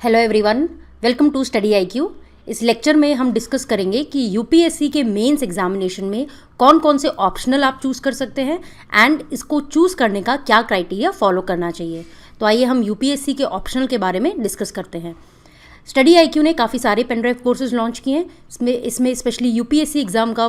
Hello everyone, welcome to study IQ. इस lecture में हम डिस्कस करेंगे कि यूपीएससी के मेंस एग्जामिनेशन में कौन कौन से ऑप्शनल आप चूज़ कर सकते हैं एंड इसको चूज़ करने का क्या क्राइटेरिया फॉलो करना चाहिए। तो आइए हम यूपीएससी के ऑप्शनल के बारे में डिस्कस करते हैं। स्टडी आईक्यू ने काफ़ी सारे पेन ड्राइव कोर्सेज लॉन्च किए हैं। इसमें स्पेशली यूपीएससी एग्ज़ाम का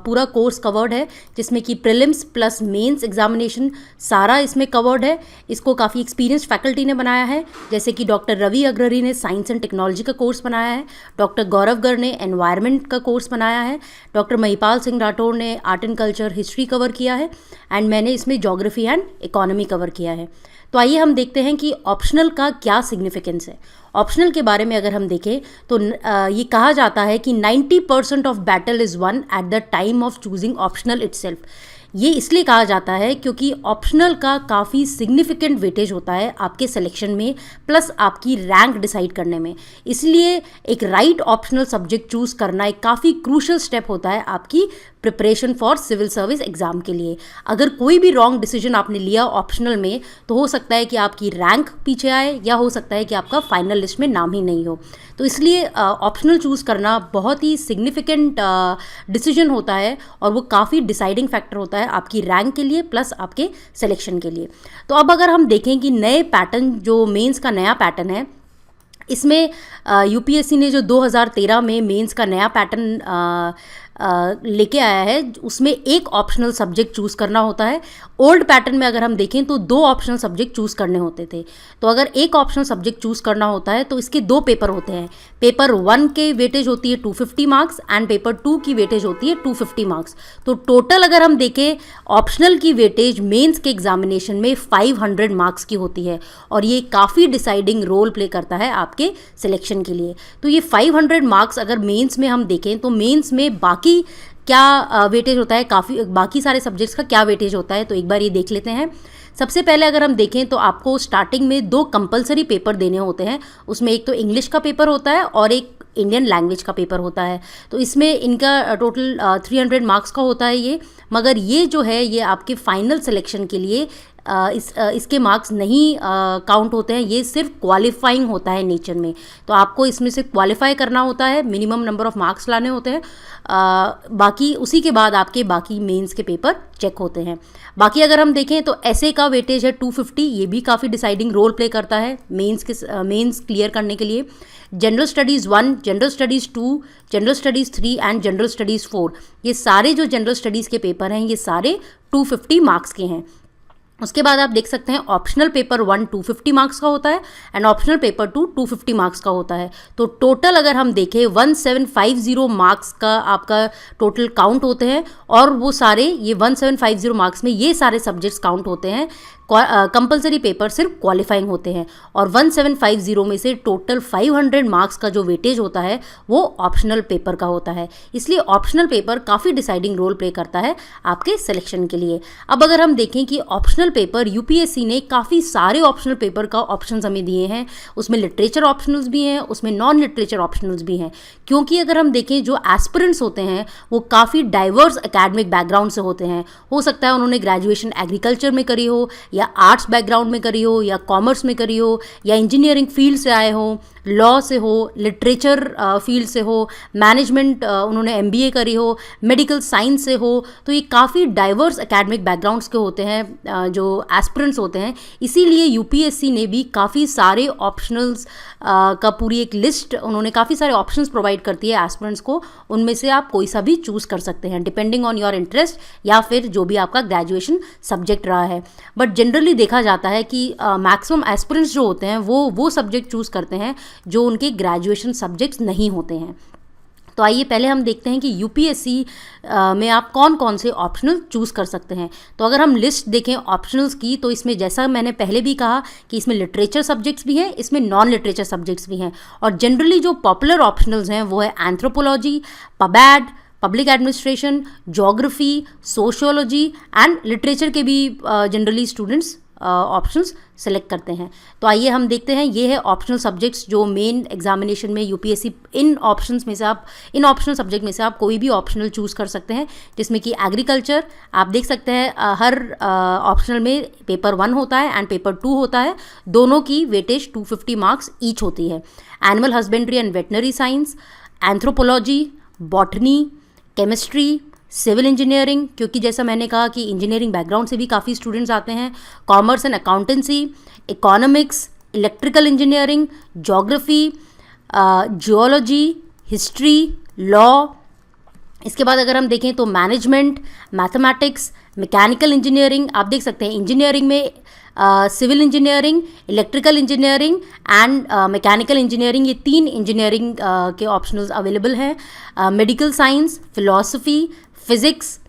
पूरा कोर्स कवर्ड है, जिसमें कि प्रीलिम्स प्लस मेंस एग्जामिनेशन सारा इसमें कवर्ड है। इसको काफ़ी एक्सपीरियंस्ड फैकल्टी ने बनाया है, जैसे कि डॉक्टर रवि अग्ररी ने साइंस एंड टेक्नोलॉजी का कोर्स बनाया है, डॉक्टर गौरव गर्ग ने एनवायरनमेंट का कोर्स बनाया है, डॉक्टर महिपाल सिंह राठौर ने art and culture history cover किया है एंड मैंने इसमें ज्योग्राफी एंड इकोनॉमी कवर किया है। तो आइए हम देखते हैं कि ऑप्शनल का क्या सिग्निफिकेंस है। ऑप्शनल के बारे में अगर हम देखें तो ये कहा जाता है कि 90% of battle is one at the time of choosing optional itself. ये इसलिए कहा जाता है क्योंकि ऑप्शनल का काफ़ी सिग्निफिकेंट वेटेज होता है आपके सिलेक्शन में प्लस आपकी रैंक डिसाइड करने में। इसलिए एक राइट ऑप्शनल सब्जेक्ट चूज़ करना एक काफ़ी क्रूशल स्टेप होता है आपकी preparation for civil service exam के लिए। अगर कोई भी रॉन्ग डिसीजन आपने लिया ऑप्शनल में तो हो सकता है कि आपकी रैंक पीछे आए या हो सकता है कि आपका फाइनल लिस्ट में नाम ही नहीं हो। तो इसलिए ऑप्शनल चूज़ करना बहुत ही सिग्निफिकेंट डिसीजन होता है और वो काफ़ी डिसाइडिंग फैक्टर होता है आपकी रैंक के लिए प्लस आपके सिलेक्शन के लिए। तो अब अगर हम देखें कि नए पैटर्न जो मेंस का नया पैटर्न है, इसमें यूपीएससी ने जो 2013 में मेंस का नया पैटर्न लेके आया है, उसमें एक ऑप्शनल सब्जेक्ट चूज़ करना होता है। ओल्ड पैटर्न में अगर हम देखें तो 2 ऑप्शनल सब्जेक्ट चूज़ करने होते थे। तो अगर एक ऑप्शनल सब्जेक्ट चूज़ करना होता है तो इसके 2 पेपर होते हैं। पेपर 1 के वेटेज होती है 250 मार्क्स एंड पेपर 2 की वेटेज होती है 250 मार्क्स। तो टोटल अगर हम देखें ऑप्शनल की वेटेज मेंस के एग्जामिनेशन में 500 मार्क्स की होती है और ये काफ़ी डिसाइडिंग रोल प्ले करता है आपके सिलेक्शन के लिए। तो ये 500 मार्क्स अगर मेंस में हम देखें तो मेंस में बाकी क्या वेटेज होता है, काफ़ी बाकी सारे सब्जेक्ट्स का क्या वेटेज होता है, तो एक बार ये देख लेते हैं। सबसे पहले अगर हम देखें तो आपको स्टार्टिंग में 2 कंपलसरी पेपर देने होते हैं। उसमें एक तो इंग्लिश का पेपर होता है और एक इंडियन लैंग्वेज का पेपर होता है। तो इसमें इनका टोटल 300 मार्क्स का होता है ये, मगर ये जो है ये आपके फाइनल सिलेक्शन के लिए इसके मार्क्स नहीं काउंट होते हैं। ये सिर्फ क्वालिफाइंग होता है नेचर में। तो आपको इसमें से क्वालिफाई करना होता है, मिनिमम नंबर ऑफ मार्क्स लाने होते हैं। बाकी उसी के बाद आपके बाकी मेंस के पेपर चेक होते हैं। बाकी अगर हम देखें तो ऐसे का वेटेज है 250, ये भी काफ़ी डिसाइडिंग रोल प्ले करता है मेंस क्लियर करने के लिए। General studies 1, general studies 2, general studies 3 and general studies 4, ये सारे जो जनरल स्टडीज़ के पेपर हैं ये सारे 250 मार्क्स के हैं। उसके बाद आप देख सकते हैं ऑप्शनल पेपर 1 250 मार्क्स का होता है एंड ऑप्शनल पेपर 2 250 मार्क्स का होता है। तो टोटल अगर हम देखें 1750 मार्क्स का आपका टोटल काउंट होते हैं और वो सारे ये 1750 मार्क्स में ये सारे सब्जेक्ट्स काउंट होते हैं। कंपलसरी पेपर सिर्फ क्वालिफाइंग होते हैं और 1750 में से टोटल 500 मार्क्स का जो वेटेज होता है वो ऑप्शनल पेपर का होता है। इसलिए ऑप्शनल पेपर काफ़ी डिसाइडिंग रोल प्ले करता है आपके सिलेक्शन के लिए। अब अगर हम देखें कि ऑप्शनल पेपर यूपीएससी ने काफ़ी सारे ऑप्शनल पेपर का ऑप्शंस हमें दिए हैं। उसमें लिटरेचर ऑप्शनल्स भी हैं, उसमें नॉन लिटरेचर ऑप्शनल्स भी हैं, क्योंकि अगर हम देखें जो एस्पिरेंट्स होते हैं वो काफ़ी डाइवर्स एकेडमिक बैकग्राउंड से होते हैं। हो सकता है उन्होंने ग्रेजुएशन एग्रीकल्चर में करी हो या आर्ट्स बैकग्राउंड में करी हो या कॉमर्स में करी हो या इंजीनियरिंग फील्ड से आए हो, लॉ से हो, लिटरेचर फील्ड से हो, मैनेजमेंट उन्होंने एमबीए करी हो, मेडिकल साइंस से हो। तो ये काफ़ी डाइवर्स एकेडमिक बैकग्राउंड्स के होते हैं जो एस्पिरेंट्स होते हैं। इसीलिए यूपीएससी ने भी काफ़ी सारे ऑप्शनल्स का पूरी एक लिस्ट, उन्होंने काफ़ी सारे ऑप्शंस प्रोवाइड करती है एस्पिरेंट्स को। उनमें से आप कोई सा भी चूज़ कर सकते हैं डिपेंडिंग ऑन योर इंटरेस्ट या फिर जो भी आपका ग्रेजुएशन सब्जेक्ट रहा है। बट जनरली देखा जाता है कि मैक्सिमम एस्पिरेंट्स जो होते हैं वो सब्जेक्ट चूज़ करते हैं जो उनके ग्रेजुएशन सब्जेक्ट्स नहीं होते हैं। तो आइए पहले हम देखते हैं कि यूपीएससी में आप कौन कौन से ऑप्शनल चूज़ कर सकते हैं। तो अगर हम लिस्ट देखें ऑप्शनल्स की तो इसमें जैसा मैंने पहले भी कहा कि इसमें लिटरेचर सब्जेक्ट्स भी हैं, इसमें नॉन लिटरेचर सब्जेक्ट्स भी हैं। और जनरली जो पॉपुलर ऑप्शनल्स हैं वो है anthropology, pubad, public administration, geography, sociology and literature के भी जनरली स्टूडेंट्स ऑप्शंस सेलेक्ट करते हैं। तो आइए हम देखते हैं, ये है ऑप्शनल सब्जेक्ट्स जो मेन एग्जामिनेशन में यूपीएससी इन ऑप्शनल सब्जेक्ट में से आप कोई भी ऑप्शनल चूज़ कर सकते हैं, जिसमें कि एग्रीकल्चर आप देख सकते हैं हर ऑप्शनल में पेपर 1 होता है एंड पेपर 2 होता है, दोनों की वेटेज 250 मार्क्स ईच होती है। Animal husbandry and veterinary science, anthropology, botany, chemistry, civil engineering, क्योंकि जैसा मैंने कहा कि इंजीनियरिंग बैकग्राउंड से भी काफ़ी स्टूडेंट्स आते हैं, commerce and accountancy, economics, electrical engineering, geography, geology, history, law. इसके बाद अगर हम देखें तो मैनेजमेंट, मैथमेटिक्स, मैकेनिकल इंजीनियरिंग, आप देख सकते हैं इंजीनियरिंग में civil engineering, electrical engineering and mechanical engineering, ये 3 इंजीनियरिंग के ऑप्शनल्स अवेलेबल हैं। Medical science, philosophy, physics,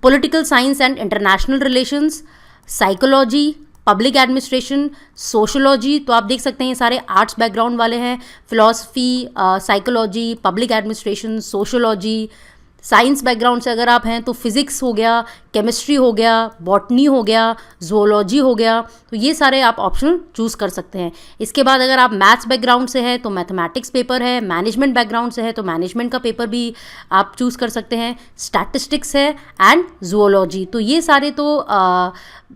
political science and international relations, psychology, public administration, sociology. तो आप देख सकते हैं ये सारे आर्ट्स बैकग्राउंड वाले हैं, philosophy, psychology, public administration, sociology. Science background से अगर आप हैं तो फिज़िक्स हो गया, केमिस्ट्री हो गया, बॉटनी हो गया, ज़ूलॉजी हो गया, तो ये सारे आप ऑप्शन चूज़ कर सकते हैं। इसके बाद अगर आप मैथ्स बैकग्राउंड से हैं तो मैथमेटिक्स पेपर है, मैनेजमेंट बैकग्राउंड से है तो मैनेजमेंट का पेपर भी आप चूज़ कर सकते हैं, स्टैटिस्टिक्स है एंड ज़ूलॉजी। तो ये सारे तो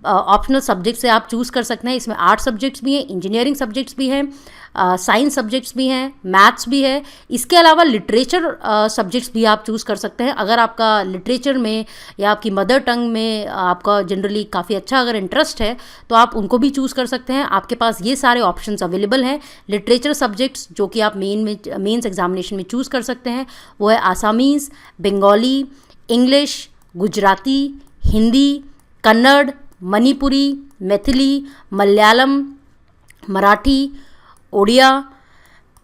ऑप्शनल सब्जेक्ट्स से आप चूज़ कर सकते हैं। इसमें आर्ट्स सब्जेक्ट्स भी हैं, इंजीनियरिंग सब्जेक्ट्स भी हैं, साइंस सब्जेक्ट्स भी हैं, मैथ्स भी है। इसके अलावा लिटरेचर सब्जेक्ट्स भी आप चूज़ कर सकते हैं। अगर आपका लिटरेचर में या आपकी मदर टंग में आपका जनरली काफ़ी अच्छा अगर इंटरेस्ट है तो आप उनको भी चूज़ कर सकते हैं। आपके पास ये सारे ऑप्शंस अवेलेबल हैं। लिटरेचर सब्जेक्ट्स जो कि आप मेंस एग्जामिनेशन में चूज़ कर सकते हैं वो है Assamese, Bengali, English, Gujarati, Hindi, Kannada, Manipuri, Maithili, Malayalam, Marathi, Odia,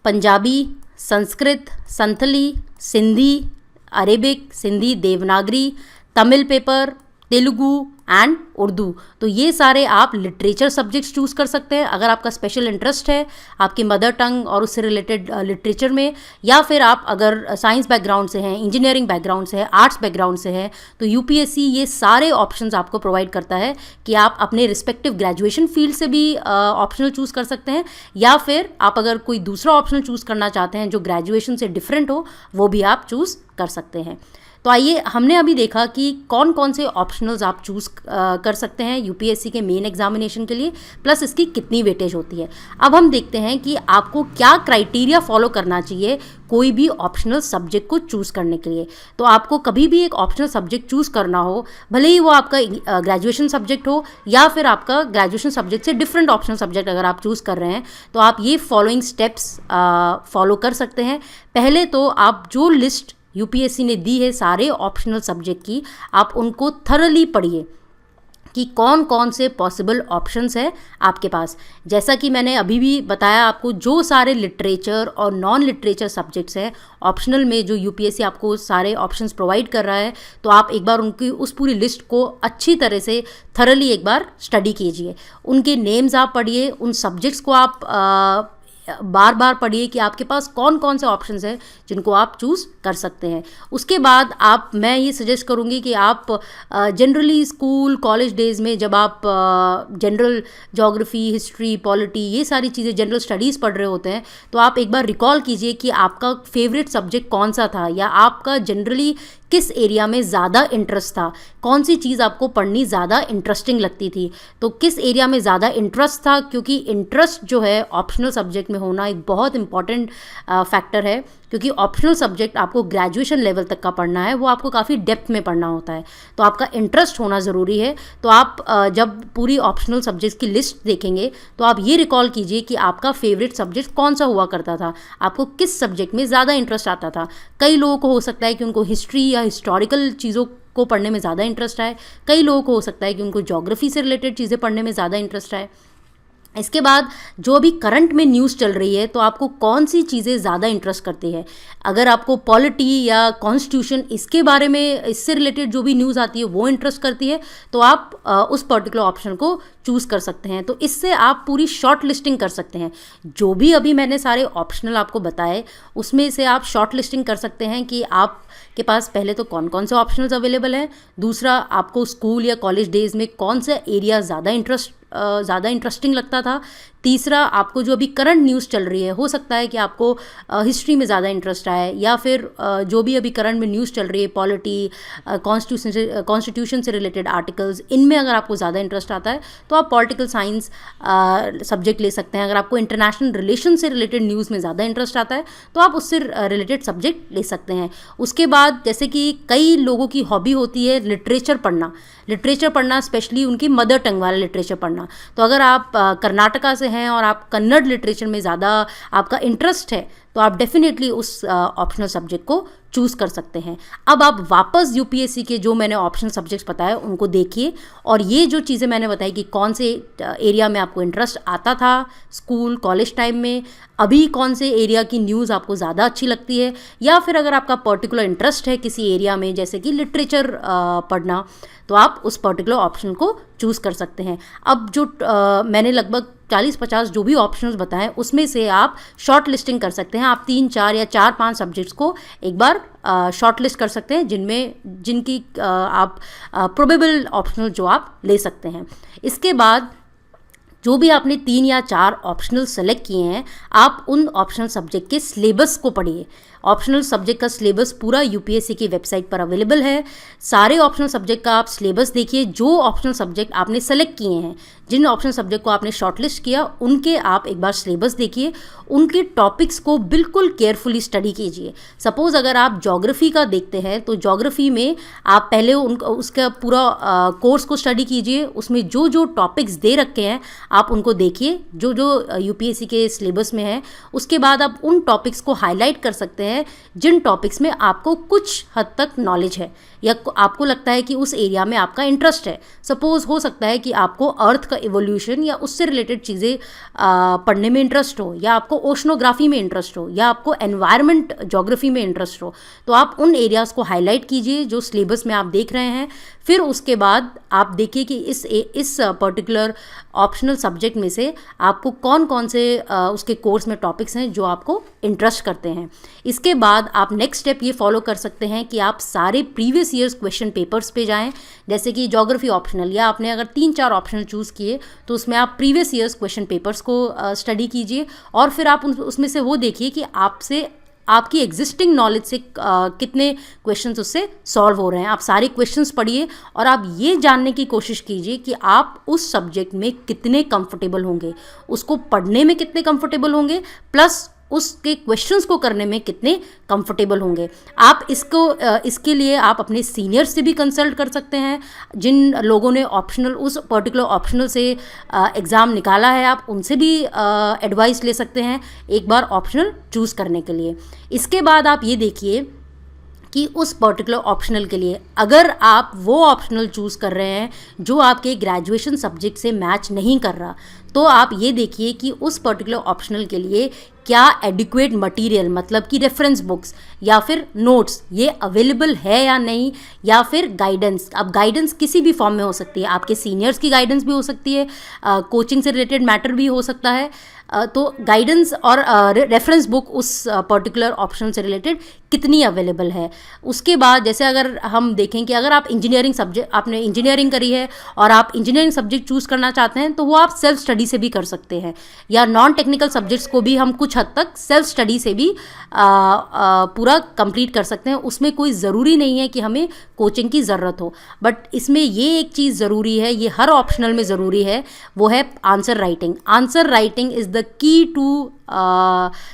Punjabi, Sanskrit, Santhali, Sindhi, Arabic, Sindhi Devanagari, Tamil paper, Telugu and Urdu. तो ये सारे आप लिटरेचर सब्जेक्ट्स चूज़ कर सकते हैं अगर आपका स्पेशल इंटरेस्ट है आपकी मदर टंग और उससे रिलेटेड लिटरेचर में, या फिर आप अगर साइंस बैकग्राउंड से हैं, इंजीनियरिंग बैकग्राउंड से है, आर्ट्स बैकग्राउंड से है, तो यूपीएससी ये सारे ऑप्शंस आपको प्रोवाइड करता है कि आप अपने रिस्पेक्टिव ग्रेजुएशन फील्ड से भी ऑप्शनल चूज़ कर सकते हैं, या फिर आप अगर कोई दूसरा ऑप्शनल चूज़ करना चाहते हैं जो ग्रेजुएशन से डिफरेंट हो वो भी आप चूज़ कर सकते हैं। तो आइए, हमने अभी देखा कि कौन कौन से ऑप्शनल्स आप चूज़ कर सकते हैं यूपीएससी के मेन एग्जामिनेशन के लिए, प्लस इसकी कितनी वेटेज होती है। अब हम देखते हैं कि आपको क्या क्राइटेरिया फॉलो करना चाहिए कोई भी ऑप्शनल सब्जेक्ट को चूज़ करने के लिए। तो आपको कभी भी एक ऑप्शनल सब्जेक्ट चूज़ करना हो, भले ही वो आपका ग्रेजुएशन सब्जेक्ट हो या फिर आपका ग्रेजुएशन सब्जेक्ट से डिफरेंट ऑप्शनल सब्जेक्ट अगर आप चूज़ कर रहे हैं, तो आप ये फॉलोइंग स्टेप्स फॉलो कर सकते हैं। पहले तो आप जो लिस्ट यूपीएससी ने दी है सारे ऑप्शनल सब्जेक्ट की, आप उनको थरली पढ़िए कि कौन कौन से पॉसिबल ऑप्शंस है आपके पास। जैसा कि मैंने अभी भी बताया आपको, जो सारे लिटरेचर और नॉन लिटरेचर सब्जेक्ट्स हैं ऑप्शनल में जो यूपीएससी आपको सारे ऑप्शंस प्रोवाइड कर रहा है, तो आप एक बार उनकी उस पूरी लिस्ट को अच्छी तरह से थरली एक बार स्टडी कीजिए। उनके नेम्स आप पढ़िए, उन सब्जेक्ट्स को आप बार बार पढ़िए कि आपके पास कौन कौन से ऑप्शंस हैं जिनको आप चूज़ कर सकते हैं। उसके बाद मैं ये सजेस्ट करूँगी कि आप जनरली स्कूल कॉलेज डेज़ में जब आप जनरल ज्योग्राफी, हिस्ट्री, पॉलिटी, ये सारी चीज़ें जनरल स्टडीज़ पढ़ रहे होते हैं, तो आप एक बार रिकॉल कीजिए कि आपका फेवरेट सब्जेक्ट कौन सा था, या आपका जनरली किस एरिया में ज़्यादा इंटरेस्ट था, कौन सी चीज़ आपको पढ़नी ज़्यादा इंटरेस्टिंग लगती थी, तो किस एरिया में ज़्यादा इंटरेस्ट था। क्योंकि इंटरेस्ट जो है ऑप्शनल सब्जेक्ट में होना एक बहुत इंपॉर्टेंट फैक्टर है, क्योंकि ऑप्शनल सब्जेक्ट आपको ग्रेजुएशन लेवल तक का पढ़ना है, वो आपको काफ़ी डेप्थ में पढ़ना होता है, तो आपका इंटरेस्ट होना ज़रूरी है। तो आप जब पूरी ऑप्शनल सब्जेक्ट्स की लिस्ट देखेंगे तो आप ये रिकॉल कीजिए कि आपका फेवरेट सब्जेक्ट कौन सा हुआ करता था, आपको किस सब्जेक्ट में ज़्यादा इंटरेस्ट आता था। कई लोगों को हो सकता है कि उनको हिस्ट्री या हिस्टोरिकल चीज़ों को पढ़ने में ज़्यादा इंटरेस्ट आए, कई लोगों को हो सकता है कि उनको ज्योग्राफी से रिलेटेड चीज़ें पढ़ने में ज़्यादा इंटरेस्ट आए। इसके बाद जो अभी करंट में न्यूज़ चल रही है, तो आपको कौन सी चीज़ें ज़्यादा इंटरेस्ट करती है। अगर आपको पॉलिटी या कॉन्स्टिट्यूशन इसके बारे में, इससे रिलेटेड जो भी न्यूज़ आती है वो इंटरेस्ट करती है, तो आप उस पर्टिकुलर ऑप्शन को चूज़ कर सकते हैं। तो इससे आप पूरी शॉर्ट लिस्टिंग कर सकते हैं। जो भी अभी मैंने सारे ऑप्शनल आपको बताए उसमें से आप शॉर्ट लिस्टिंग कर सकते हैं कि आप के पास पहले तो कौन कौन से ऑप्शनल्स अवेलेबल हैं, दूसरा आपको स्कूल या कॉलेज डेज़ में कौन सा एरिया ज़्यादा ज़्यादा इंटरेस्टिंग लगता था। तीसरा, आपको जो अभी करंट न्यूज़ चल रही है, हो सकता है कि आपको हिस्ट्री में ज़्यादा इंटरेस्ट आए, या फिर जो भी अभी करंट में न्यूज़ चल रही है, पॉलिटी, कॉन्स्टिट्यूशन से रिलेटेड आर्टिकल्स, इनमें अगर आपको ज़्यादा इंटरेस्ट आता है तो आप पॉलिटिकल साइंस सब्जेक्ट ले सकते हैं। अगर आपको इंटरनेशनल रिलेशन से रिलेटेड न्यूज़ में ज़्यादा इंटरेस्ट आता है तो आप उससे रिलेटेड सब्जेक्ट ले सकते हैं। उसके बाद जैसे कि कई लोगों की हॉबी होती है लिटरेचर पढ़ना, स्पेशली उनकी मदर टंग वाला लिटरेचर पढ़ना। तो अगर आप कर्नाटका से हैं और आप कन्नड़ लिटरेचर में ज़्यादा आपका इंटरेस्ट है तो आप डेफिनेटली उस ऑप्शनल सब्जेक्ट को चूज़ कर सकते हैं। अब आप वापस यूपीएससी के जो मैंने ऑप्शनल सब्जेक्ट्स बताए उनको देखिए, और ये जो चीज़ें मैंने बताई कि कौन से एरिया में आपको इंटरेस्ट आता था स्कूल कॉलेज टाइम में, अभी कौन से एरिया की न्यूज़ आपको ज़्यादा अच्छी लगती है, या फिर अगर आपका पर्टिकुलर इंटरेस्ट है किसी एरिया में जैसे कि लिटरेचर पढ़ना, तो आप उस पर्टिकुलर ऑप्शन को चूज़ कर सकते हैं। अब जो मैंने लगभग 40-50 जो भी ऑप्शंस बताएं उसमें से आप शॉर्ट लिस्टिंग कर सकते हैं। आप 3-4 या 4-5 सब्जेक्ट्स को एक बार शॉर्ट लिस्ट कर सकते हैं जिनकी आप प्रोबेबल ऑप्शनल जो आप ले सकते हैं। इसके बाद जो भी आपने 3 या 4 ऑप्शनल सेलेक्ट किए हैं, आप उन ऑप्शनल सब्जेक्ट के सिलेबस को पढ़िए। ऑप्शनल सब्जेक्ट का सिलेबस पूरा यूपीएससी की वेबसाइट पर अवेलेबल है। सारे ऑप्शनल सब्जेक्ट का आप सिलेबस देखिए। जो ऑप्शनल सब्जेक्ट आपने सेलेक्ट किए हैं, जिन ऑप्शनल सब्जेक्ट को आपने शॉर्टलिस्ट किया, उनके आप एक बार सिलेबस देखिए, उनके टॉपिक्स को बिल्कुल केयरफुली स्टडी कीजिए। सपोज़ अगर आप ज्योग्राफी का देखते हैं तो ज्योग्राफी में आप पहले उसका पूरा कोर्स को स्टडी कीजिए। उसमें जो जो टॉपिक्स दे रखे हैं आप उनको देखिए, जो जो यूपीएससी के सिलेबस में है। उसके बाद आप उन टॉपिक्स को हाईलाइट कर सकते हैं जिन टॉपिक्स में आपको कुछ हद तक नॉलेज है या आपको लगता है कि उस एरिया में आपका इंटरेस्ट है। सपोज़ हो सकता है कि आपको अर्थ का इवोल्यूशन या उससे रिलेटेड चीज़ें पढ़ने में इंटरेस्ट हो, या आपको ओशनोग्राफी में इंटरेस्ट हो, या आपको एनवायरनमेंट ज्योग्राफी में इंटरेस्ट हो, तो आप उन एरियाज़ को हाईलाइट कीजिए जो सिलेबस में आप देख रहे हैं। फिर उसके बाद आप देखिए कि इस पर्टिकुलर ऑप्शनल सब्जेक्ट में से आपको कौन कौन से उसके कोर्स में टॉपिक्स हैं जो आपको इंटरेस्ट करते हैं। इसके बाद आप नेक्स्ट स्टेप ये फॉलो कर सकते हैं कि आप सारे प्रीवियस ईयर्स क्वेश्चन पेपर्स पे जाएं। जैसे कि ज्योग्राफी ऑप्शनल, या आपने अगर 3-4 ऑप्शनल चूज़ किए तो उसमें आप प्रीवियस ईयर्स क्वेश्चन पेपर्स को स्टडी कीजिए, और फिर आप उसमें से वो देखिए कि आपकी एग्जिस्टिंग नॉलेज से कितने क्वेश्चंस उससे सॉल्व हो रहे हैं। आप सारे क्वेश्चंस पढ़िए और आप ये जानने की कोशिश कीजिए कि आप उस सब्जेक्ट में कितने कंफर्टेबल होंगे, उसको पढ़ने में कितने कंफर्टेबल होंगे, प्लस उसके क्वेश्चंस को करने में कितने कंफर्टेबल होंगे। आप इसके लिए आप अपने सीनियर्स से भी कंसल्ट कर सकते हैं। जिन लोगों ने उस पर्टिकुलर ऑप्शनल से एग्ज़ाम निकाला है, आप उनसे भी एडवाइस ले सकते हैं एक बार ऑप्शनल चूज़ करने के लिए। इसके बाद आप ये देखिए कि उस पर्टिकुलर ऑप्शनल के लिए अगर आप वो ऑप्शनल चूज़ कर रहे हैं जो आपके ग्रेजुएशन सब्जेक्ट से मैच नहीं कर रहा, तो आप ये देखिए कि उस पर्टिकुलर ऑप्शनल के लिए क्या एडिक्वेट मटेरियल, मतलब कि रेफरेंस बुक्स या फिर नोट्स, ये अवेलेबल है या नहीं, या फिर गाइडेंस। अब गाइडेंस किसी भी फॉर्म में हो सकती है, आपके सीनियर्स की गाइडेंस भी हो सकती है, कोचिंग से रिलेटेड मैटर भी हो सकता है। तो गाइडेंस और रेफरेंस बुक उस पर्टिकुलर ऑप्शन से रिलेटेड कितनी अवेलेबल है। उसके बाद जैसे अगर हम देखें कि अगर आप आपने इंजीनियरिंग करी है और आप इंजीनियरिंग सब्जेक्ट चूज़ करना चाहते हैं, तो वो आप सेल्फ स्टडी से भी कर सकते हैं, या नॉन टेक्निकल सब्जेक्ट्स को भी हम कुछ हद तक सेल्फ स्टडी से भी पूरा कंप्लीट कर सकते हैं। उसमें कोई ज़रूरी नहीं है कि हमें कोचिंग की ज़रूरत हो, बट इसमें ये एक चीज़ ज़रूरी है, ये हर ऑप्शनल में ज़रूरी है, वो है answer writing. Answer writing is the key to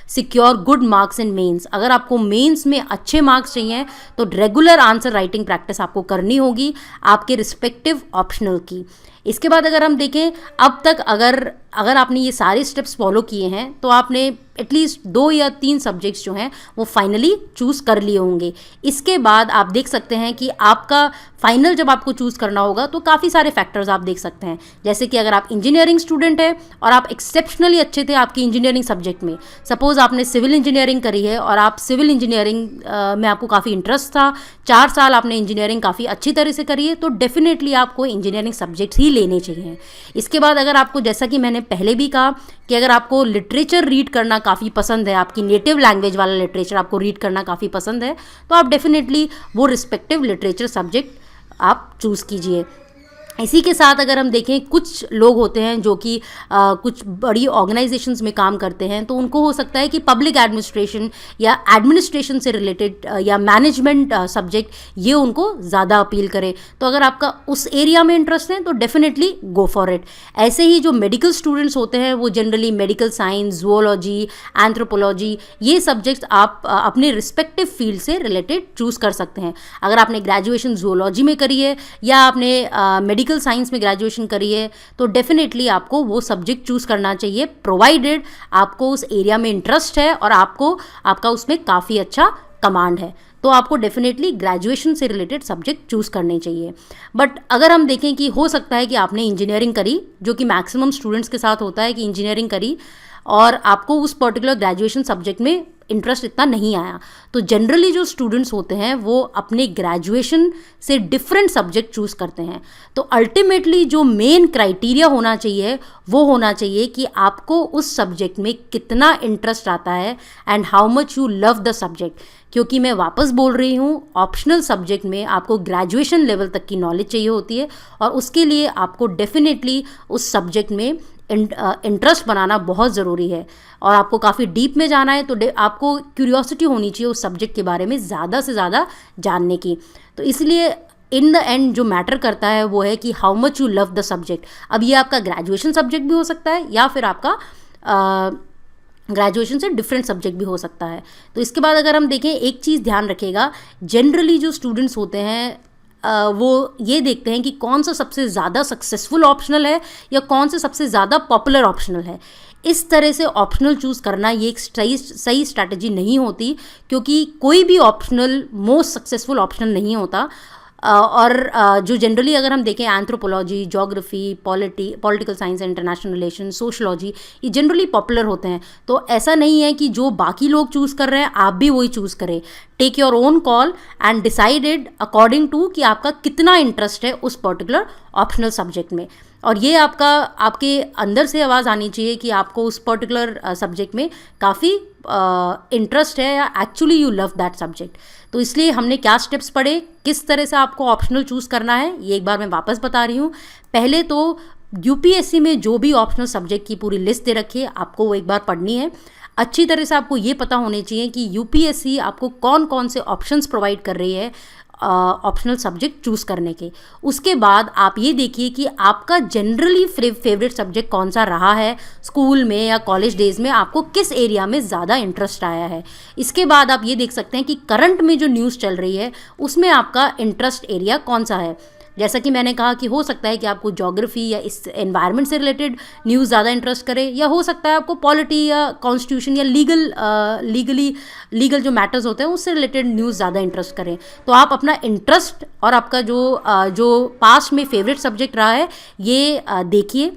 secure good marks in mains. अगर आपको मेंस में अच्छे मार्क्स चाहिए तो रेगुलर आंसर राइटिंग प्रैक्टिस आपको करनी होगी आपके रिस्पेक्टिव ऑप्शनल की। इसके बाद अगर हम देखें, अब तक अगर आपने ये सारे स्टेप्स फॉलो किए हैं तो आपने एटलीस्ट 2 या 3 सब्जेक्ट्स जो हैं वो फाइनली चूज़ कर लिए होंगे। इसके बाद आप देख सकते हैं कि आपका फाइनल जब आपको चूज़ करना होगा तो काफ़ी सारे फैक्टर्स आप देख सकते हैं। जैसे कि अगर आप इंजीनियरिंग स्टूडेंट है और आप एक्सेप्शनली अच्छे थे आपकी इंजीनियरिंग सब्जेक्ट में, सपोज़ आपने सिविल इंजीनियरिंग करी है और आप सिविल इंजीनियरिंग में आपको काफ़ी इंटरेस्ट था, 4 साल आपने इंजीनियरिंग काफ़ी अच्छी तरह से करी है, तो डेफिनेटली आपको इंजीनियरिंग सब्जेक्ट्स ही लेने चाहिए। इसके बाद अगर आपको, जैसा कि मैंने पहले भी कहा कि अगर आपको लिटरेचर रीड करना काफ़ी पसंद है, आपकी नेटिव लैंग्वेज वाला लिटरेचर आपको रीड करना काफ़ी पसंद है, तो आप डेफिनेटली वो रिस्पेक्टिव लिटरेचर सब्जेक्ट आप चूज़ कीजिए। इसी के साथ अगर हम देखें, कुछ लोग होते हैं जो कि कुछ बड़ी ऑर्गेनाइजेशंस में काम करते हैं, तो उनको हो सकता है कि पब्लिक एडमिनिस्ट्रेशन या एडमिनिस्ट्रेशन से रिलेटेड या मैनेजमेंट सब्जेक्ट ये उनको ज़्यादा अपील करे। तो अगर आपका उस एरिया में इंटरेस्ट है तो डेफिनेटली गो फॉर इट। ऐसे ही जो मेडिकल स्टूडेंट्स होते हैं वो generally medical science, zoology, anthropology, ये सब्जेक्ट्स आप अपने रिस्पेक्टिव फील्ड से रिलेटेड चूज़ कर सकते हैं। अगर आपने ग्रेजुएशन ज़ूलॉजी में करी है या आपने मेडिकल साइंस में ग्रेजुएशन करी है तो डेफिनेटली आपको वो सब्जेक्ट चूज करना चाहिए, प्रोवाइडेड आपको उस एरिया में इंटरेस्ट है और आपका उसमें काफ़ी अच्छा कमांड है, तो आपको डेफिनेटली ग्रेजुएशन से रिलेटेड सब्जेक्ट चूज़ करने चाहिए। बट अगर हम देखें कि हो सकता है कि आपने इंजीनियरिंग करी, जो कि मैक्सिमम स्टूडेंट्स के साथ होता है कि इंजीनियरिंग करी और आपको उस पर्टिकुलर ग्रेजुएशन सब्जेक्ट में इंटरेस्ट इतना नहीं आया, तो जनरली जो स्टूडेंट्स होते हैं वो अपने ग्रेजुएशन से डिफरेंट सब्जेक्ट चूज़ करते हैं। तो अल्टीमेटली जो मेन क्राइटेरिया होना चाहिए वो होना चाहिए कि आपको उस सब्जेक्ट में कितना इंटरेस्ट आता है and how much you love the subject. क्योंकि मैं वापस बोल रही हूँ, ऑप्शनल सब्जेक्ट में आपको ग्रेजुएशन लेवल तक की नॉलेज चाहिए होती है और उसके लिए आपको डेफिनेटली उस सब्जेक्ट में इंटरेस्ट बनाना बहुत ज़रूरी है और आपको काफ़ी डीप में जाना है तो आपको क्यूरियोसिटी होनी चाहिए उस सब्जेक्ट के बारे में ज़्यादा से ज़्यादा जानने की। तो इसलिए इन द एंड जो मैटर करता है वो है कि how much you love the subject. अब ये आपका ग्रेजुएशन सब्जेक्ट भी हो सकता है या फिर आपका ग्रेजुएशन से डिफरेंट सब्जेक्ट भी हो सकता है। तो इसके बाद अगर हम देखें, एक चीज़ ध्यान रखिएगा, जनरली जो स्टूडेंट्स होते हैं वो ये देखते हैं कि कौन सा सबसे ज़्यादा सक्सेसफुल ऑप्शनल है या कौन सा सबसे ज़्यादा पॉपुलर ऑप्शनल है। इस तरह से ऑप्शनल चूज़ करना ये एक सही स्ट्रैटेजी नहीं होती, क्योंकि कोई भी ऑप्शनल मोस्ट सक्सेसफुल ऑप्शनल नहीं होता। और जो जनरली अगर हम देखें anthropology, geography, political science and international relation, sociology, ये जनरली पॉपुलर होते हैं। तो ऐसा नहीं है कि जो बाकी लोग चूज़ कर रहे हैं आप भी वही चूज़ करें। Take your own call and decided according to कि आपका कितना इंटरेस्ट है उस पर्टिकुलर ऑप्शनल सब्जेक्ट में, और ये आपके अंदर से आवाज़ आनी चाहिए कि आपको उस पर्टिकुलर सब्जेक्ट में काफ़ी इंटरेस्ट है या actually you love that subject. तो इसलिए हमने क्या स्टेप्स पढ़े, किस तरह से आपको ऑप्शनल चूज़ करना है, ये एक बार मैं वापस बता रही हूँ। पहले तो यूपीएससी में जो भी ऑप्शनल सब्जेक्ट की पूरी लिस्ट दे रखी है आपको वो एक बार पढ़नी है। अच्छी तरह से आपको ये पता होने चाहिए कि यूपीएससी आपको कौन कौन से ऑप्शंस प्रोवाइड कर रही है ऑप्शनल सब्जेक्ट चूज़ करने के। उसके बाद आप ये देखिए कि आपका जनरली फेवरेट सब्जेक्ट कौन सा रहा है स्कूल में या कॉलेज डेज़ में, आपको किस एरिया में ज़्यादा इंटरेस्ट आया है। इसके बाद आप ये देख सकते हैं कि करंट में जो न्यूज़ चल रही है उसमें आपका इंटरेस्ट एरिया कौन सा है। जैसा कि मैंने कहा कि हो सकता है कि आपको ज्योग्राफी या इस एनवायरनमेंट से रिलेटेड न्यूज़ ज़्यादा इंटरेस्ट करे, या हो सकता है आपको पॉलिटी या कॉन्स्टिट्यूशन या लीगल जो मैटर्स होते हैं उससे रिलेटेड न्यूज़ ज़्यादा इंटरेस्ट करें। तो आप अपना इंटरेस्ट और आपका जो पास्ट में फेवरेट सब्जेक्ट रहा है ये देखिए।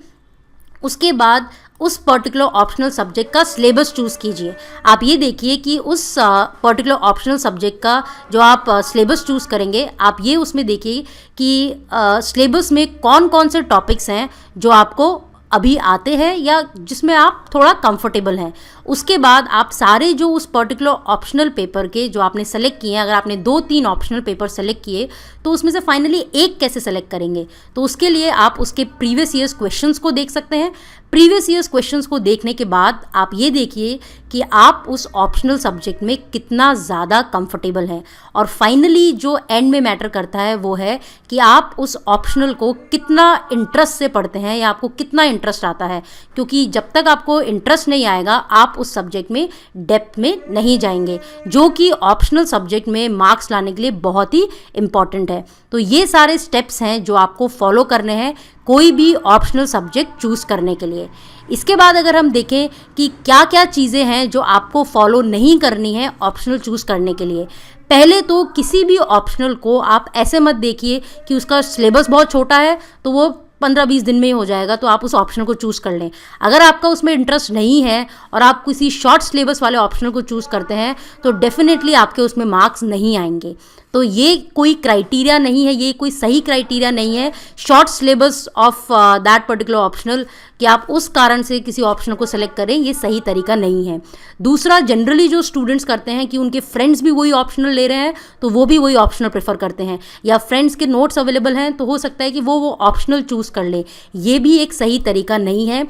उसके बाद उस पर्टिकुलर ऑप्शनल सब्जेक्ट का सिलेबस चूज़ कीजिए। आप ये देखिए कि उस पर्टिकुलर ऑप्शनल सब्जेक्ट का जो आप सिलेबस चूज़ करेंगे, आप ये उसमें देखिए कि सिलेबस में कौन कौन से टॉपिक्स हैं जो आपको अभी आते हैं या जिसमें आप थोड़ा कंफर्टेबल हैं। उसके बाद आप सारे जो उस पर्टिकुलर ऑप्शनल पेपर के जो आपने सेलेक्ट किए हैं, अगर आपने 2-3 ऑप्शनल पेपर सेलेक्ट किए तो उसमें से फाइनली एक कैसे सेलेक्ट करेंगे, तो उसके लिए आप उसके प्रीवियस ईयर्स क्वेश्चंस को देख सकते हैं। प्रीवियस ईयर्स क्वेश्चंस को देखने के बाद आप ये देखिए कि आप उस ऑप्शनल सब्जेक्ट में कितना ज़्यादा कंफर्टेबल हैं, और फाइनली जो एंड में मैटर करता है वो है कि आप उस ऑप्शनल को कितना इंटरेस्ट से पढ़ते हैं या आपको कितना इंटरेस्ट आता है। क्योंकि जब तक आपको इंटरेस्ट नहीं आएगा आप उस सब्जेक्ट में डेप्थ में नहीं जाएंगे, जो कि ऑप्शनल सब्जेक्ट में मार्क्स लाने के लिए बहुत ही इम्पॉर्टेंट है। तो ये सारे स्टेप्स हैं जो आपको फॉलो करने हैं कोई भी ऑप्शनल सब्जेक्ट चूज़ करने के लिए। इसके बाद अगर हम देखें कि क्या क्या चीज़ें हैं जो आपको फॉलो नहीं करनी है ऑप्शनल चूज़ करने के लिए। पहले तो किसी भी ऑप्शनल को आप ऐसे मत देखिए कि उसका सिलेबस बहुत छोटा है तो वो 15-20 दिन में ही हो जाएगा, तो आप उस ऑप्शनल को चूज़ कर लें। अगर आपका उसमें इंटरेस्ट नहीं है और आप किसी शॉर्ट सिलेबस वाले ऑप्शनल को चूज़ करते हैं तो डेफिनेटली आपके उसमें मार्क्स नहीं आएंगे। तो ये कोई क्राइटेरिया नहीं है, ये कोई सही क्राइटेरिया नहीं है short syllabus of that particular optional कि आप उस कारण से किसी ऑप्शनल को सेलेक्ट करें, ये सही तरीका नहीं है। दूसरा, जनरली जो स्टूडेंट्स करते हैं कि उनके फ्रेंड्स भी वही ऑप्शनल ले रहे हैं तो वो भी वही ऑप्शनल प्रेफर करते हैं, या फ्रेंड्स के नोट्स अवेलेबल हैं तो हो सकता है कि वो ऑप्शनल चूज़ कर ले। ये भी एक सही तरीका नहीं है।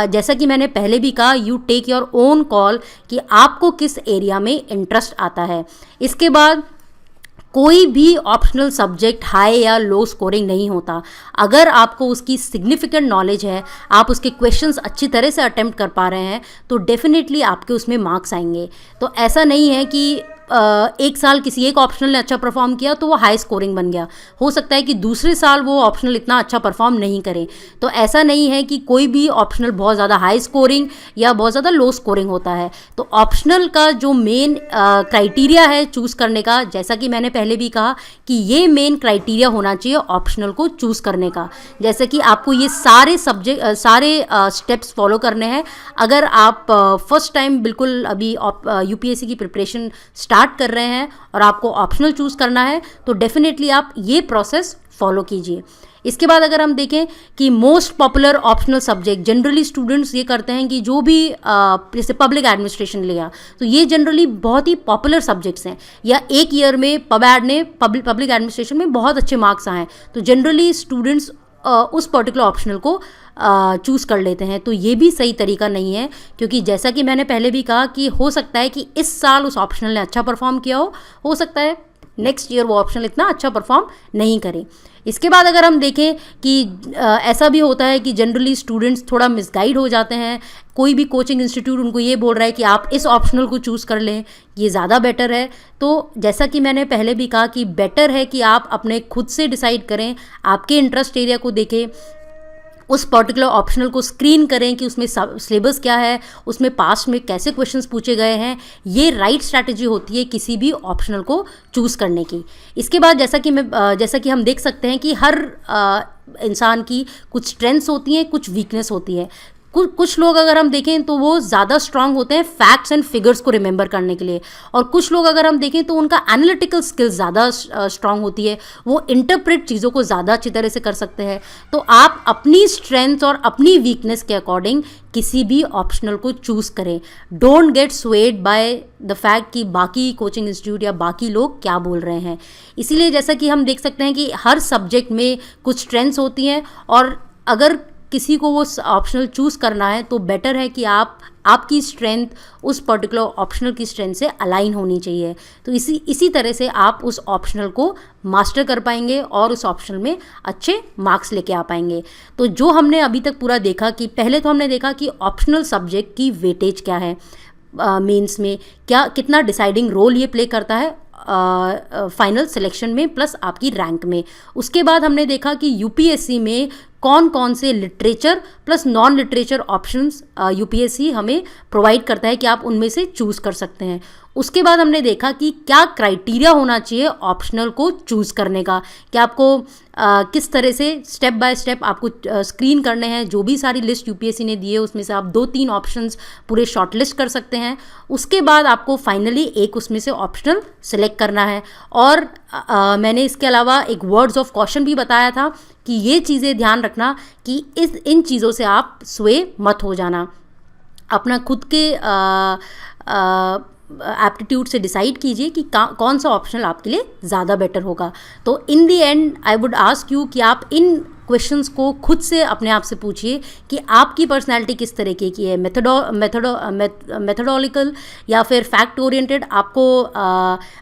जैसा कि मैंने पहले भी कहा, you take your own call कि आपको किस एरिया में इंटरेस्ट आता है। इसके बाद कोई भी ऑप्शनल सब्जेक्ट हाई या लो स्कोरिंग नहीं होता। अगर आपको उसकी सिग्निफिकेंट नॉलेज है, आप उसके क्वेश्चंस अच्छी तरह से अटेम्प्ट कर पा रहे हैं, तो डेफिनेटली आपके उसमें मार्क्स आएंगे। तो ऐसा नहीं है कि एक साल किसी एक ऑप्शनल ने अच्छा परफॉर्म किया तो वो हाई स्कोरिंग बन गया, हो सकता है कि दूसरे साल वो ऑप्शनल इतना अच्छा परफॉर्म नहीं करे। तो ऐसा नहीं है कि कोई भी ऑप्शनल बहुत ज़्यादा हाई स्कोरिंग या बहुत ज़्यादा लो स्कोरिंग होता है। तो ऑप्शनल का जो मेन क्राइटेरिया है चूज़ करने का, जैसा कि मैंने पहले भी कहा कि ये मेन क्राइटेरिया होना चाहिए ऑप्शनल को चूज़ करने का। जैसे कि आपको ये सारे स्टेप्स फॉलो करने हैं। अगर आप फर्स्ट टाइम बिल्कुल अभी यूपीएससी की प्रिपरेशन स्टार्ट कर रहे हैं और आपको ऑप्शनल चूज़ करना है तो डेफिनेटली आप ये प्रोसेस फॉलो कीजिए। इसके बाद अगर हम देखें कि most popular optional subject, generally students ये करते हैं कि जो भी जैसे पब्लिक एडमिनिस्ट्रेशन लिया तो ये जनरली बहुत ही पॉपुलर सब्जेक्ट्स हैं, या एक ईयर में पबैड ने पब्लिक एडमिनिस्ट्रेशन में बहुत अच्छे मार्क्स आए हैं, तो जनरली स्टूडेंट्स उस पर्टिकुलर ऑप्शनल को चूज़ कर लेते हैं। तो ये भी सही तरीका नहीं है, क्योंकि जैसा कि मैंने पहले भी कहा कि हो सकता है कि इस साल उस ऑप्शनल ने अच्छा परफॉर्म किया हो सकता है नेक्स्ट ईयर वो ऑप्शनल इतना अच्छा परफॉर्म नहीं करे। इसके बाद अगर हम देखें कि ऐसा भी होता है कि जनरली स्टूडेंट्स थोड़ा मिसगाइड हो जाते हैं, कोई भी कोचिंग इंस्टीट्यूट उनको ये बोल रहा है कि आप इस ऑप्शनल को चूज़ कर लें, ये ज़्यादा बेटर है। तो जैसा कि मैंने पहले भी कहा कि बेटर है कि आप अपने खुद से डिसाइड करें, आपके इंटरेस्ट एरिया को देखें, उस पर्टिकुलर ऑप्शनल को स्क्रीन करें कि उसमें सिलेबस क्या है, उसमें पास्ट में कैसे क्वेश्चंस पूछे गए हैं। ये राइट स्ट्रैटेजी होती है किसी भी ऑप्शनल को चूज़ करने की। इसके बाद जैसा कि हम देख सकते हैं कि हर इंसान की कुछ स्ट्रेंथ्स होती हैं, कुछ वीकनेस होती है। कुछ लोग अगर हम देखें तो वो ज़्यादा स्ट्रांग होते हैं फैक्ट्स एंड फिगर्स को रिमेंबर करने के लिए, और कुछ लोग अगर हम देखें तो उनका एनालिटिकल स्किल्स ज़्यादा स्ट्रांग होती है, वो इंटरप्रेट चीज़ों को ज़्यादा अच्छी तरह से कर सकते हैं। तो आप अपनी स्ट्रेंथ और अपनी वीकनेस के अकॉर्डिंग किसी भी ऑप्शनल को चूज़ करें। Don't get swayed by the fact कि बाकी कोचिंग इंस्टीट्यूट या बाकी लोग क्या बोल रहे हैं। इसीलिए जैसा कि हम देख सकते हैं कि हर सब्जेक्ट में कुछ स्ट्रेंथ्स होती हैं, और अगर किसी को वो ऑप्शनल चूज़ करना है तो बेटर है कि आपकी स्ट्रेंथ उस पर्टिकुलर ऑप्शनल की स्ट्रेंथ से अलाइन होनी चाहिए। तो इसी तरह से आप उस ऑप्शनल को मास्टर कर पाएंगे और उस ऑप्शनल में अच्छे मार्क्स लेके आ पाएंगे। तो जो हमने अभी तक पूरा देखा कि पहले तो हमने देखा कि ऑप्शनल सब्जेक्ट की वेटेज क्या है, मेंस में कितना डिसाइडिंग रोल ये प्ले करता है फाइनल सिलेक्शन में प्लस आपकी रैंक में। उसके बाद हमने देखा कि यूपीएससी में कौन कौन से literature plus non literature options UPSC हमें प्रोवाइड करता है कि आप उनमें से चूज़ कर सकते हैं। उसके बाद हमने देखा कि क्या क्राइटेरिया होना चाहिए ऑप्शनल को चूज़ करने का, कि आपको किस तरह से स्टेप बाय स्टेप आपको स्क्रीन करने हैं। जो भी सारी लिस्ट यूपीएससी ने दी है उसमें से आप 2-3 ऑप्शंस पूरे शॉर्ट लिस्ट कर सकते हैं। उसके बाद आपको फाइनली एक उसमें से ऑप्शनल सेलेक्ट करना है। और मैंने इसके अलावा एक वर्ड्स ऑफ कॉशन भी बताया था कि ये चीज़ें ध्यान रखना कि इन चीज़ों से आप स्वे मत हो जाना। अपना खुद के एप्टीट्यूड से डिसाइड कीजिए कि कौन सा ऑप्शनल आपके लिए ज़्यादा बेटर होगा। तो in the end I would ask you कि आप इन क्वेश्चंस को खुद से अपने आप से पूछिए कि आपकी पर्सनैलिटी किस तरीके की है, मेथडोलॉजिकल या फिर फैक्ट ओरिएंटेड। आपको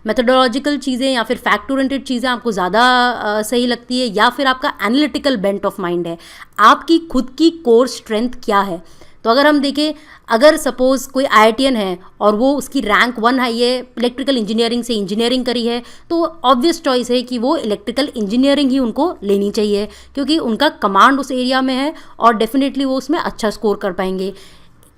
मेथडोलॉजिकल चीज़ें या फिर फैक्ट ओरिएंटेड चीज़ें आपको ज़्यादा सही लगती है, या फिर आपका एनालिटिकल बेंट ऑफ माइंड है। आपकी खुद की कोर स्ट्रेंथ क्या है। तो अगर हम देखें, अगर सपोज़ कोई IITian है और वो उसकी रैंक 1 आई है, इलेक्ट्रिकल इंजीनियरिंग से इंजीनियरिंग करी है, तो ऑब्वियस चॉइस है कि वो इलेक्ट्रिकल इंजीनियरिंग ही उनको लेनी चाहिए, क्योंकि उनका कमांड उस एरिया में है और डेफिनेटली वो उसमें अच्छा स्कोर कर पाएंगे।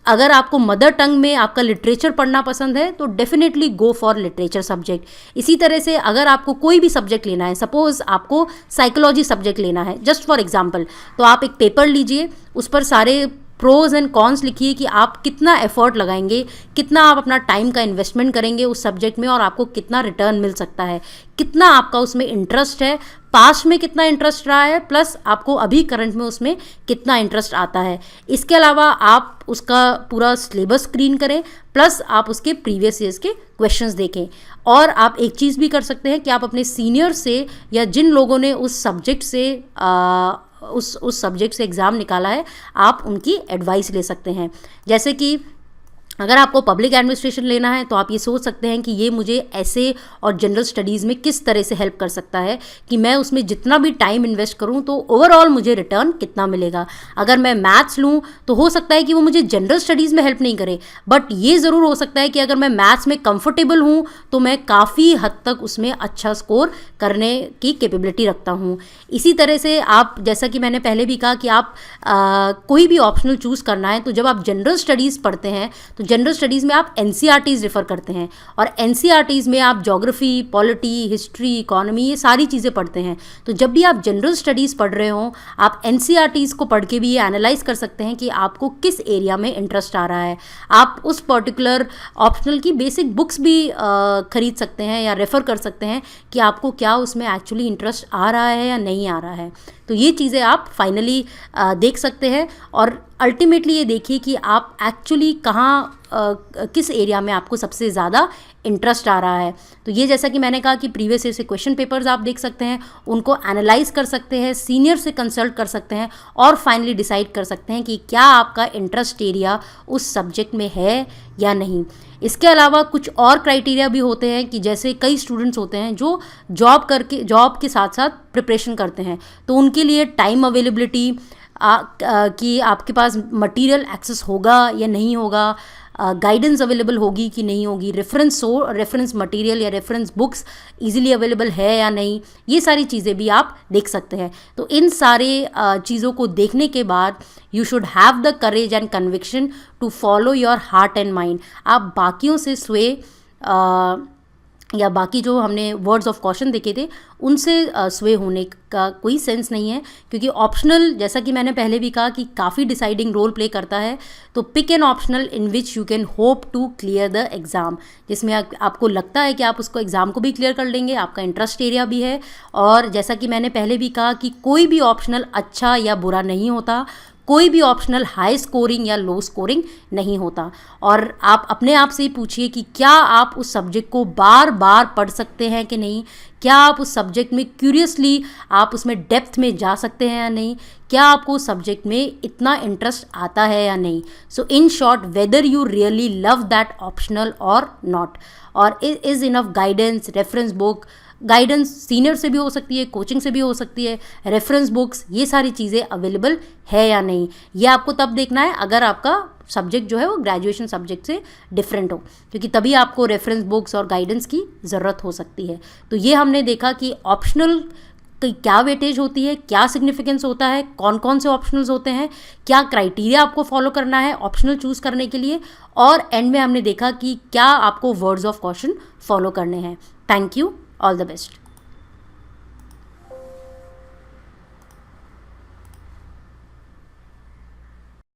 अगर आपको मदर टंग में आपका लिटरेचर पढ़ना पसंद है तो definitely go for literature subject. इसी तरह से अगर आपको कोई भी सब्जेक्ट लेना है, सपोज आपको साइकोलॉजी सब्जेक्ट लेना है जस्ट फॉर एग्जांपल, तो आप एक पेपर लीजिए, उस पर सारे प्रोज एंड कॉन्स लिखिए कि आप कितना एफर्ट लगाएंगे, कितना आप अपना टाइम का इन्वेस्टमेंट करेंगे उस सब्जेक्ट में और आपको कितना रिटर्न मिल सकता है, कितना आपका उसमें इंटरेस्ट है, पास्ट में कितना इंटरेस्ट रहा है, प्लस आपको अभी करंट में उसमें कितना इंटरेस्ट आता है। इसके अलावा आप उसका पूरा सिलेबस स्क्रीन करें, प्लस आप उसके प्रीवियस ईयर्स के क्वेश्चंस देखें। और आप एक चीज़ भी कर सकते हैं कि आप अपने सीनियर से या जिन लोगों ने उस सब्जेक्ट से एग्ज़ाम निकाला है, आप उनकी एडवाइस ले सकते हैं। जैसे कि अगर आपको पब्लिक एडमिनिस्ट्रेशन लेना है तो आप ये सोच सकते हैं कि ये मुझे ऐसे और जनरल स्टडीज़ में किस तरह से हेल्प कर सकता है कि मैं उसमें जितना भी टाइम इन्वेस्ट करूं तो ओवरऑल मुझे रिटर्न कितना मिलेगा। अगर मैं मैथ्स लूं तो हो सकता है कि वो मुझे जनरल स्टडीज़ में हेल्प नहीं करे, बट ये ज़रूर हो सकता है कि अगर मैं मैथ्स में कंफर्टेबल हूँ तो मैं काफ़ी हद तक उसमें अच्छा स्कोर करने की कैपेबिलिटी रखता हूँ। इसी तरह से आप, जैसा कि मैंने पहले भी कहा कि आप कोई भी ऑप्शनल चूज़ करना है तो जब आप जनरल स्टडीज़ पढ़ते हैं तो जनरल स्टडीज़ में आप एनसीईआरटीज़ रेफ़र करते हैं, और एनसीईआरटीज़ में आप ज्योग्राफी, पॉलिटी, हिस्ट्री, इकोनॉमी, ये सारी चीज़ें पढ़ते हैं। तो जब भी आप जनरल स्टडीज़ पढ़ रहे हों, आप एनसीईआरटीज़ को पढ़ के भी ये एनालाइज कर सकते हैं कि आपको किस एरिया में इंटरेस्ट आ रहा है। आप उस पर्टिकुलर ऑप्शनल की बेसिक बुक्स भी खरीद सकते हैं या रेफ़र कर सकते हैं कि आपको क्या उसमें एक्चुअली इंटरेस्ट आ रहा है या नहीं आ रहा है। तो ये चीज़ें आप फाइनली देख सकते हैं, और अल्टीमेटली ये देखिए कि आप एक्चुअली कहाँ किस एरिया में आपको सबसे ज़्यादा इंटरेस्ट आ रहा है। तो ये, जैसा कि मैंने कहा कि प्रीवियस ईयर से क्वेश्चन पेपर्स आप देख सकते हैं, उनको एनालाइज कर सकते हैं, सीनियर से कंसल्ट कर सकते हैं, और फाइनली डिसाइड कर सकते हैं कि क्या आपका इंटरेस्ट एरिया उस सब्जेक्ट में है या नहीं। इसके अलावा कुछ और क्राइटेरिया भी होते हैं कि जैसे कई स्टूडेंट्स होते हैं जो जॉब के साथ साथ प्रिपरेशन करते हैं, तो उनके लिए टाइम अवेलेबिलिटी, कि आपके पास मटेरियल एक्सेस होगा या नहीं होगा, गाइडेंस अवेलेबल होगी कि नहीं होगी, रेफरेंस मटेरियल या रेफरेंस बुक्स इजीली अवेलेबल है या नहीं, ये सारी चीज़ें भी आप देख सकते हैं। तो इन सारे चीज़ों को देखने के बाद you should have the courage and conviction to follow your heart and mind. आप बाकियों से या बाकी जो हमने वर्ड्स ऑफ कॉशन देखे थे उनसे स्वे होने का कोई सेंस नहीं है, क्योंकि ऑप्शनल, जैसा कि मैंने पहले भी कहा कि काफ़ी डिसाइडिंग रोल प्ले करता है। तो pick an optional in which you can hope to clear the exam, जिसमें आपको लगता है कि आप उसको एग्ज़ाम को भी क्लियर कर लेंगे, आपका इंटरेस्ट एरिया भी है। और जैसा कि मैंने पहले भी कहा कि कोई भी ऑप्शनल अच्छा या बुरा नहीं होता, कोई भी ऑप्शनल हाई स्कोरिंग या लो स्कोरिंग नहीं होता। और आप अपने आप से ही पूछिए कि क्या आप उस सब्जेक्ट को बार बार पढ़ सकते हैं कि नहीं, क्या आप उस सब्जेक्ट में क्यूरियसली आप उसमें डेप्थ में जा सकते हैं या नहीं, क्या आपको उस सब्जेक्ट में इतना इंटरेस्ट आता है या नहीं। So in short, whether you really love that optional और नॉट, और is enough guidance, reference book, guidance senior से भी हो सकती है, कोचिंग से भी हो सकती है, रेफरेंस बुक्स, ये सारी चीज़ें अवेलेबल है या नहीं, ये आपको तब देखना है अगर आपका सब्जेक्ट जो है वो ग्रेजुएशन सब्जेक्ट से डिफरेंट हो, क्योंकि तभी आपको रेफरेंस बुक्स और गाइडेंस की ज़रूरत हो सकती है। तो ये हमने देखा कि ऑप्शनल की क्या वेटेज होती है, क्या सिग्निफिकेंस होता है, कौन कौन से ऑप्शनल्स होते हैं, क्या क्राइटेरिया आपको फॉलो करना है ऑप्शनल चूज़ करने के लिए, और एंड में हमने देखा कि क्या आपको वर्ड्स ऑफ कॉशन फॉलो करने हैं। Thank you, all the best.